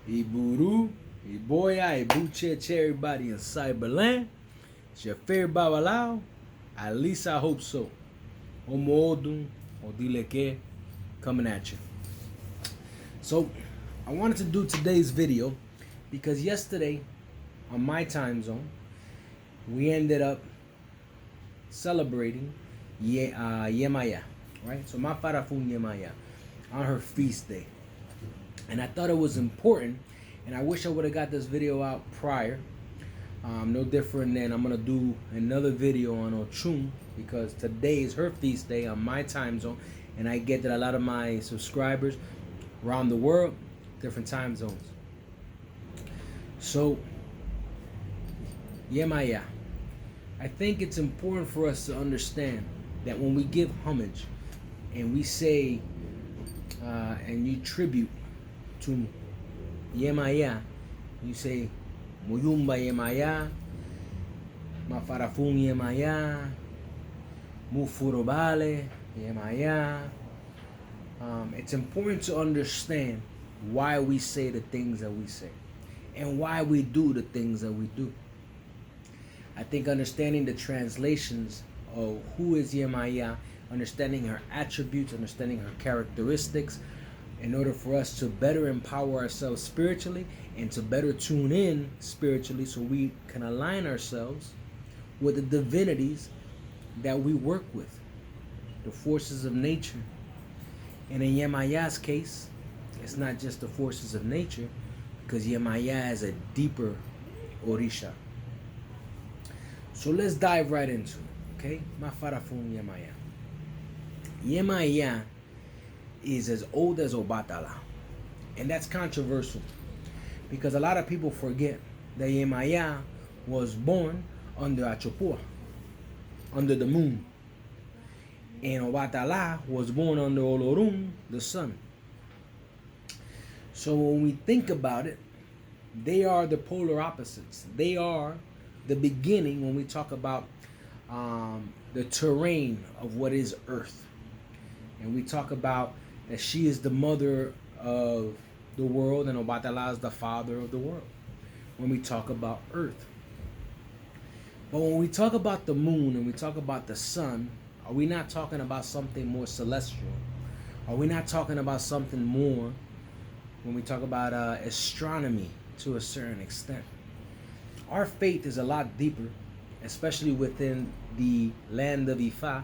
Iburu, Iboya, Ibuche, everybody in Cyberland. It's your favorite Babalao. At least I hope so. Omo Odileke, coming at you. So, I wanted to do today's video because yesterday, on my time zone, we ended up celebrating Yemaya, right? So, my Farafun Yemaya on her feast day. And I thought it was important, and I wish I would have got this video out prior. No different than I'm gonna do another video on Ochun because today is her feast day on my time zone, and I get that a lot of my subscribers around the world, different time zones. So, Yemaya, I think it's important for us to understand that when we give homage and we say and you tribute to Yemaya, you say Muyumba Yemaya, Mafarafun Yemaya, Mufurobale Yemaya. It's important to understand why we say the things that we say and why we do the things that we do. I think understanding the translations of who is Yemaya, understanding her attributes, understanding her characteristics, in order for us to better empower ourselves spiritually and to better tune in spiritually so we can align ourselves with the divinities that we work with, the forces of nature. And in Yemaya's case, it's not just the forces of nature, because Yemaya is a deeper Orisha. So let's dive right into it, okay? Mafarafun Yemaya. Yemaya is as old as Obatala. And that's controversial because a lot of people forget that Yemaya was born under Achopua, under the moon. And Obatala was born under Olorun, the sun. So when we think about it, they are the polar opposites. They are the beginning when we talk about the terrain of what is Earth. And we talk about that she is the mother of the world and Obatala is the father of the world when we talk about Earth. But when we talk about the moon and we talk about the sun, are we not talking about something more celestial? Are we not talking about something more when we talk about astronomy to a certain extent? Our faith is a lot deeper, especially within the land of Ifa,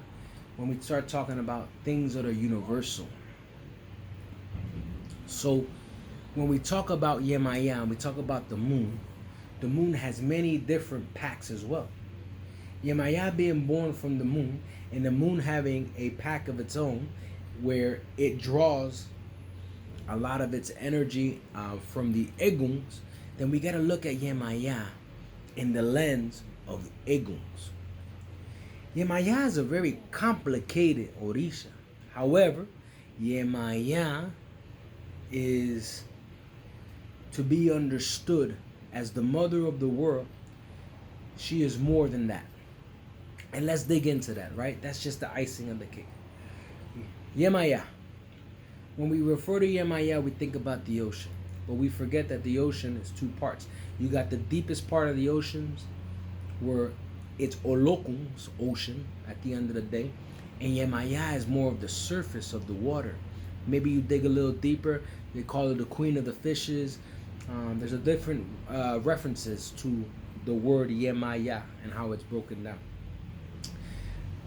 when we start talking about things that are universal. So when we talk about Yemaya and we talk about the moon has many different packs as well. Yemaya being born from the moon and the moon having a pack of its own where it draws a lot of its energy from the Eguns, then we got to look at Yemaya in the lens of Eguns. Yemaya is a very complicated Orisha. However, Yemaya is to be understood as the mother of the world. She is more than that. And let's dig into that, right? That's just the icing on the cake. Yemaya. When we refer to Yemaya, we think about the ocean. But we forget that the ocean is two parts. You got the deepest part of the oceans where it's Olokun's ocean at the end of the day. And Yemaya is more of the surface of the water. Maybe you dig a little deeper. They call her the queen of the fishes. There's a different references to the word Yemaya and how it's broken down.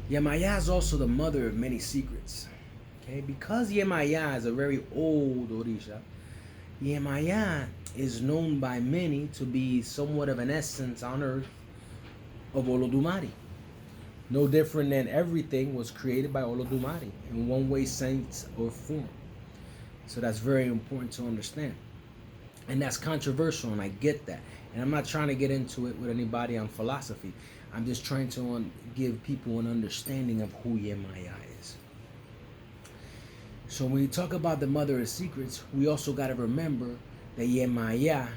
Yemaya is also the mother of many secrets. Okay, because Yemaya is a very old Orisha, Yemaya is known by many to be somewhat of an essence on earth of Olodumare. No different than everything was created by Olodumare in one way, sense, or form. So that's very important to understand. And that's controversial, and I get that. And I'm not trying to get into it with anybody on philosophy. I'm just trying to give people an understanding of who Yemaya is. So when you talk about the mother of secrets, we also got to remember that Yemaya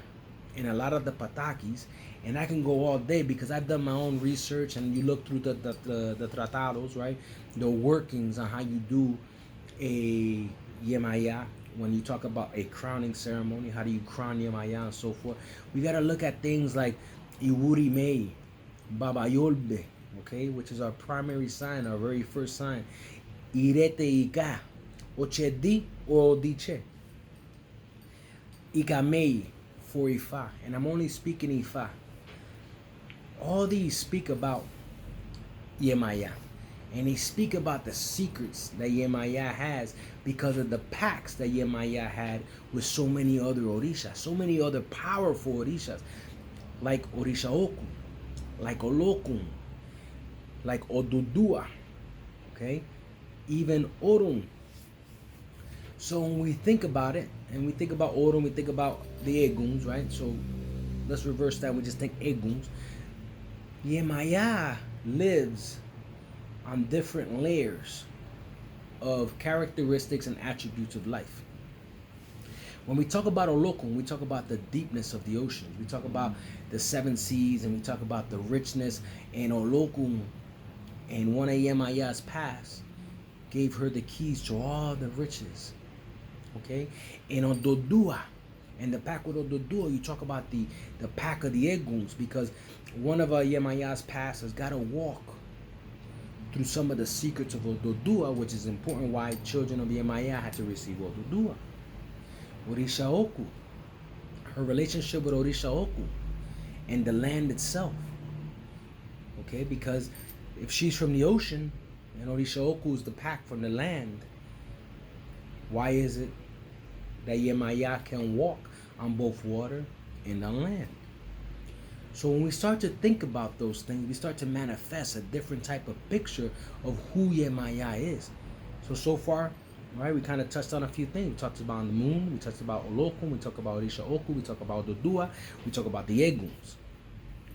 and a lot of the patakis, and I can go all day because I've done my own research, and you look through the tratados, right? The workings on how you do a Yemaya when you talk about a crowning ceremony, how do you crown Yemaya and so forth, we got to look at things like Iwuri Mei, Baba Yolbe, okay, which is our primary sign, our very first sign. Irete Ika, Ochedi or Odiche. Ikamei for Ifa, and I'm only speaking Ifa. All these speak about Yemaya. And they speak about the secrets that Yemaya has because of the pacts that Yemaya had with so many other Orishas, so many other powerful Orishas, like Orisha Oku, like Olokun, like Odudua, okay, even Orun. So when we think about it, and we think about Orun, we think about the Eguns, right? So let's reverse that. We just think Eguns. Yemaya lives on different layers of characteristics and attributes of life. When we talk about Olokun, we talk about the deepness of the oceans. We talk about the seven seas, and we talk about the richness. And Olokun, in one of Yemaya's past, gave her the keys to all the riches. Okay? And Ododua, and the pack with Ododua, you talk about the pack of the Eguns, because one of Yemaya's past has got to walk through some of the secrets of Ododua, which is important why children of Yemaya had to receive Ododua. Orisha Oku, her relationship with Orisha Oku and the land itself. Okay, because if she's from the ocean and Orisha Oku is the pack from the land, why is it that Yemaya can walk on both water and on land? So when we start to think about those things, we start to manifest a different type of picture of who Yemaya is. So far, right, we kind of touched on a few things. We talked about the moon, we touched about Olokun, we talked about Orisha Oku, we talked about Dodua, we talk about the Eguns.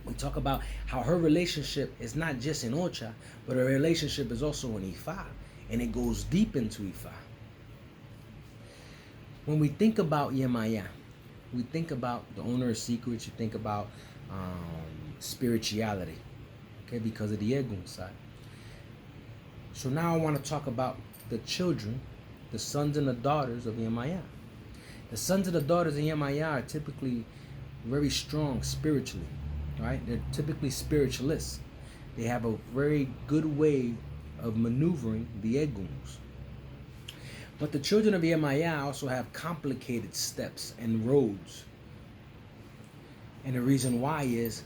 We talk about how her relationship is not just in Ocha, but her relationship is also in Ifa, and it goes deep into Ifa. When we think about Yemaya, we think about the owner of secrets, you think about spirituality, okay, because of the Egun side. So now I want to talk about the children, the sons and the daughters of Yemaya. The sons and the daughters of Yemaya are typically very strong spiritually, right? They're typically spiritualists. They have a very good way of maneuvering the Eguns. But the children of Yemaya also have complicated steps and roads. And the reason why is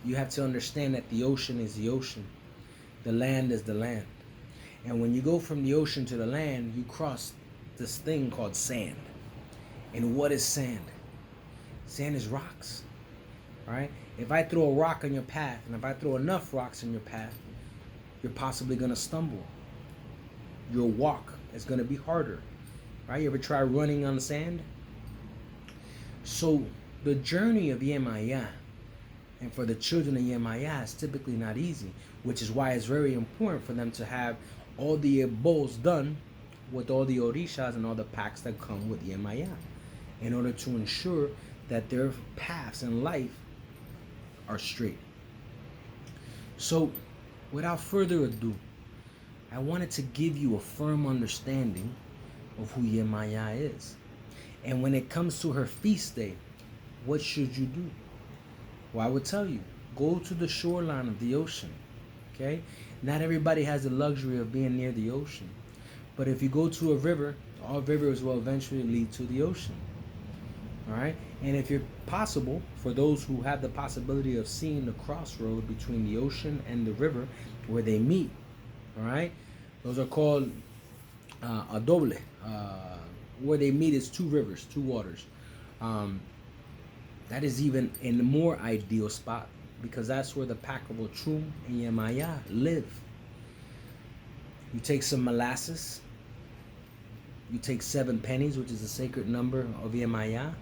you have to understand that the ocean is the ocean. The land is the land. And when you go from the ocean to the land, you cross this thing called sand. And what is sand? Sand is rocks, right? If I throw a rock on your path, and if I throw enough rocks on your path, you're possibly going to stumble. Your walk is going to be harder, right? You ever try running on the sand? So the journey of Yemaya and for the children of Yemaya is typically not easy, which is why it's very important for them to have all the bowls done with all the orishas and all the packs that come with Yemaya in order to ensure that their paths in life are straight. So without further ado, I wanted to give you a firm understanding of who Yemaya is. And when it comes to her feast day, what should you do? Well, I would tell you, go to the shoreline of the ocean, okay? Not everybody has the luxury of being near the ocean. But if you go to a river, all rivers will eventually lead to the ocean, all right? And if you're possible, for those who have the possibility of seeing the crossroad between the ocean and the river where they meet, all right? Those are called a doble. Where they meet is two rivers, two waters. That is even in a more ideal spot because that's where the pack of Ochum and Yemaya live. You take some molasses. You take 7 pennies, which is the sacred number of Yemaya.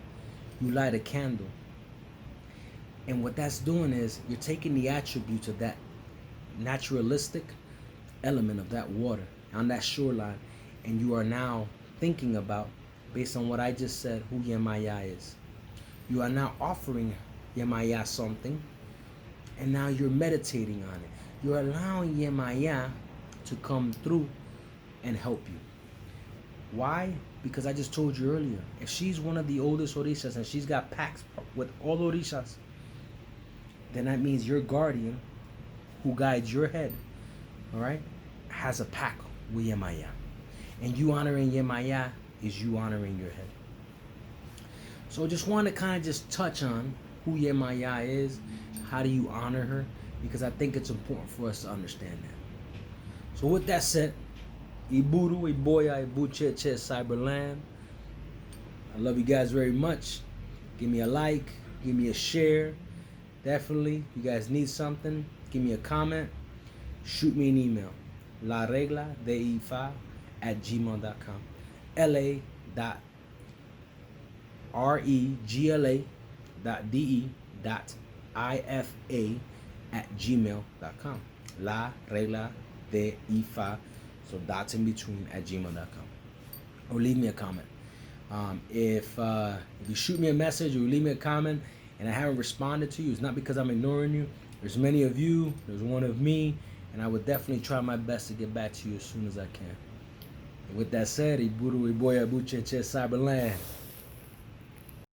You light a candle. And what that's doing is you're taking the attributes of that naturalistic element of that water on that shoreline, and you are now thinking about, based on what I just said, who Yemaya is. You are now offering Yemaya something, and now you're meditating on it. You're allowing Yemaya to come through and help you. Why? Because I just told you earlier, if she's one of the oldest orishas and she's got pacts with all orishas, then that means your guardian, who guides your head, all right, has a pact with Yemaya. And you honoring Yemaya is you honoring your head. So just want to kind of just touch on who Yemaya is, how do you honor her, because I think it's important for us to understand that. So with that said, Iburu, Iboya, Ibuche, Cyberland. I love you guys very much. Give me a like, give me a share. Definitely, you guys need something, give me a comment, shoot me an email. La Regla de Ifa @gmail.com. LA.regla.ifa@gmail.com. La Regla de Ifa, so dots in between, @gmail.com. Or leave me a comment. If you shoot me a message or leave me a comment and I haven't responded to you, it's not because I'm ignoring you. There's many of you, there's one of me, and I would definitely try my best to get back to you as soon as I can. And with that said, Iburu, Iboya, Buche, Cyberland.